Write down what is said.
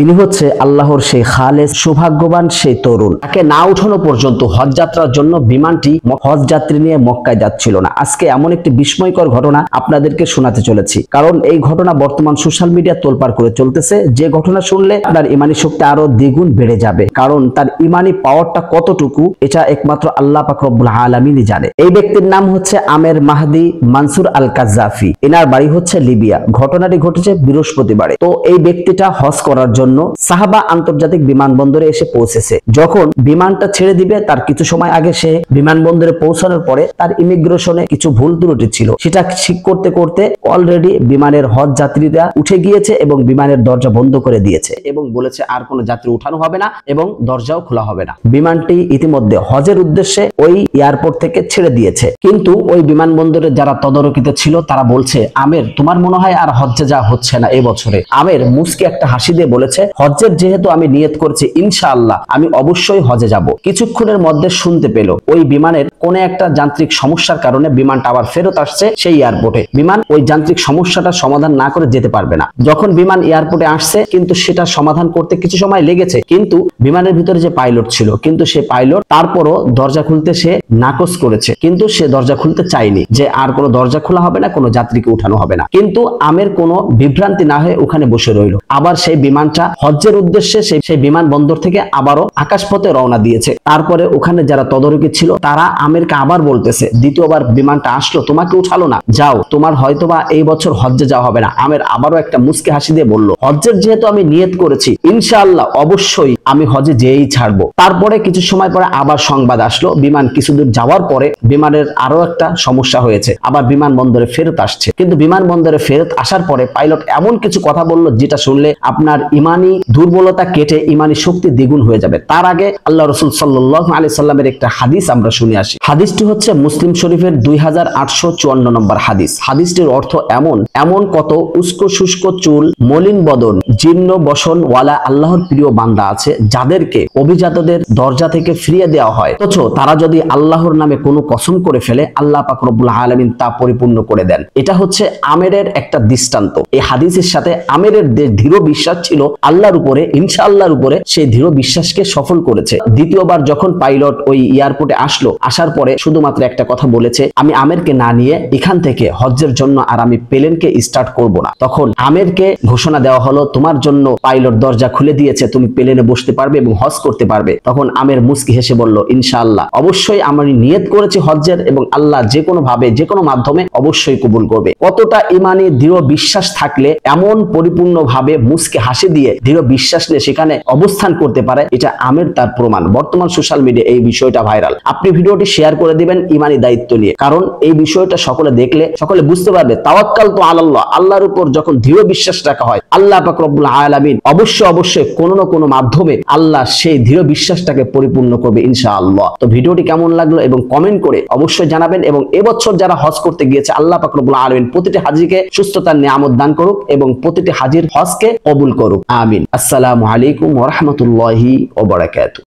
ইনি হচ্ছে আল্লাহর সেই খালেস সৌভাগ্যবান সেই তরুণ। তাকে না উঠানো পর্যন্ত হজ যাত্রার জন্য বিমানটি হজ যাত্রী নিয়ে মক্কায় যাচ্ছিল না। আজকে এমন একটি বিস্ময়কর ঘটনা আপনাদেরকে শোনাতে চলেছি, কারণ এই ঘটনা বর্তমান সোশ্যাল মিডিয়া তোলপাড় করে চলতেছে। যে ঘটনা শুনলে আপনার ইমানি শক্তি আরো দ্বিগুণ বেড়ে যাবে, কারণ তার ইমানি পাওয়ারটা কতটুকু এটা একমাত্র আল্লাহ পাক রব্বুল আলামিনই জানে। এই ব্যক্তির নাম হচ্ছে আমের মাহদি মানসুর আল কাজ্জাফি। এনার বাড়ি হচ্ছে লিবিয়া। ঘটনাটি ঘটেছে বৃহস্পতিবারে। তো এই ব্যক্তিটা হজ করার জন্য সাহাবা আন্তর্জাতিক বিমানবন্দরে এসে পৌঁছেছে। যখন বিমানটা ছেড়ে দিবে তার কিছু সময় আগে সে বিমানবন্দরে পৌঁছানোর পরে তার ইমিগ্রেশনে কিছু ভুল ত্রুটি ছিল, সেটা ঠিক করতে করতে অলরেডি বিমানের হজ যাত্রীরা উঠে গিয়েছে এবং বিমানের দরজা বন্ধ করে দিয়েছে এবং বলেছে আর কোনো যাত্রী উঠানো হবে না এবং দরজাও খোলা হবে না। বিমানটি ইতিমধ্যে হজের উদ্দেশ্যে ওই এয়ারপোর্ট থেকে ছেড়ে দিয়েছে। কিন্তু ওই বিমানবন্দরে যারা তদারকিতে ছিল তারা বলছে, আমের তোমার মনে হয় আর হজ্জে যা হচ্ছে না এই বছরে। আমের মুস্কি একটা হাসি দিয়ে বলেছে, হজ্জের যেহেতু আমি নিয়ত করেছি ইনশাআল্লাহ আমি অবশ্যই হজে যাব। কিছুক্ষণের মধ্যে শুনতে পেল ওই বিমানের কোন একটা যান্ত্রিক সমস্যার কারণে বিমানটা আবার ফেরত আসছে সেই এয়ারপোর্টে। বিমান ওই যান্ত্রিক সমস্যাটা সমাধান না করে যেতে পারবে না। যখন বিমান এয়ারপোর্টে আসছে কিন্তু সেটা সমাধান করতে কিছু সময় লেগেছে, কিন্তু বিমানের ভিতরে যে পাইলট ছিল কিন্তু সে পাইলট তারপরও দরজা খুলতে সে নাকচ করেছে, কিন্তু সে দরজা খুলতে চায়নি যে আর কোনো দরজা খোলা হবে না, কোনো যাত্রীকে উঠানো হবে না। কিন্তু আমের কোনো বিভ্রান্তি না হয়ে ওখানে বসে রইল। আবার সেই বিমানটা হজ্জের উদ্দেশ্যে সেই বিমানবন্দর থেকে আবারও আকাশপথে রওনা দিয়েছে। তারপরে ওখানে যারা তদারকি ছিল তারা আমেরকে আবার বলতেছে, দ্বিতীয়বার বিমানটা আসলো তোমাকে উঠালো না, যাও তোমার হয়তোবা এই বছর হজ্জে যাওয়া হবে না। আমের আবারও একটা মুস্কি হাসি দিয়ে বলল, হজ্জের যেহেতু আমি নিয়ত করেছি ইনশাআল্লাহ অবশ্যই আমি হজে যেয়েই ছাড়বো। তারপরে কিছু সময় পরে আবার সংবাদ আসলো, বিমান কিছুদূর যাওয়ার পরে বিমানের আরো একটা সমস্যা হয়েছে, আবার বিমানবন্দরে ফেরত আসছে। কিন্তু বিমানবন্দরে ফেরত আসার পরে পাইলট এমন কিছু কথা বলল যেটা শুনলে আপনার ইমানি দুর্বলতা কেটে ইমানি শক্তি দ্বিগুণ হয়ে যাবে। তার আগে আল্লাহ রাসূল সাল্লাল্লাহু আলাইহি সাল্লামের একটা হাদিস আমরা শুনে আসি। হাদিসটি হচ্ছে মুসলিম শরীফের 2854 নম্বর হাদিস। হাদিসটির অর্থ এমন কত উস্কো শুষ্ক চুল, মলিন বদন, জীর্ণ বসন ওয়ালা আল্লাহর প্রিয় বান্দা আছে যাদেরকে অভিজাতদের দরজা থেকে ফিরিয়ে দেওয়া হয়, অথচ তারা যদি আল্লাহর নামে কোনো কসম করে ফেলে আল্লাহ পাক রব্বুল আলামিন তা পরিপূর্ণ করে দেন। এটা হচ্ছে আমেরের একটা দৃষ্টান্ত। এই হাদিসের সাথে আমেরের দৃঢ় বিশ্বাস ছিল আল্লাহর উপরে, ইনশাআল্লাহর উপরে, সেই দৃঢ় বিশ্বাসকে সফল করেছে। দ্বিতীয়বার যখন পাইলট ওই এয়ারপোর্টে আসলো, আসার পরে শুধুমাত্র একটা কথা বলেছে, আমি আমেরকে না নিয়ে এখান থেকে হজ্জের জন্য আর আমি প্লেনকে স্টার্ট করব না। তখন আমেরকে ঘোষণা দেওয়া হলো, তোমার জন্য পাইলট দরজা খুলে দিয়েছে, তুমি প্লেনে বসতে পারবে এবং হজ করতে পারবে। তখন আমের মুস্কি হেসে বলল, ইনশাআল্লাহ অবশ্যই আমি নিয়ত করেছি হজ্জের এবং আল্লাহ যে কোনো ভাবে যে কোনো মাধ্যমে অবশ্যই কবুল করবে। কতটা ইমানি দৃঢ় বিশ্বাস থাকলে এমন পরিপূর্ণ ভাবে মুস্কি হাসি দিয়ে দৃঢ় বিশ্বাস নিয়ে সেখানে অবস্থান করতে পারে, এটা আমের তার প্রমাণ। বর্তমান সোশ্যাল মিডিয়া এই বিষয়টা ভাইরাল। আপনি ভিডিওটি শেয়ার করে দিবেন ইমানি দায়িত্ব নিয়ে, কারণ এই বিষয়টা সকলে দেখলে সকলে বুঝতে পারবে তাওয়াক্কাল তো আলাল্লাহ, আল্লাহর উপর যখন দৃঢ় বিশ্বাস রাখা হয় আল্লাহ পাক রব্বুল আলামিন অবশ্যই কোনো না কোনো মাধ্যমে আল্লাহ সেই দৃঢ় বিশ্বাসটাকে পরিপূর্ণ করবে ইনশাআল্লাহ। তো ভিডিওটি কেমন লাগলো এবং কমেন্ট করে অবশ্যই জানাবেন। এবং এবছর যারা হজ করতে গিয়েছে আল্লাহ পাক রব্বুল আলামিন প্রতিটি হাজীকে সুস্থতার নিয়ামত দান করুক এবং প্রতিটি হাজীর হজকে কবুল করুক, আমিন। আসসালামু আলাইকুম ওয়া রাহমাতুল্লাহি ওয়া বারাকাতুহু।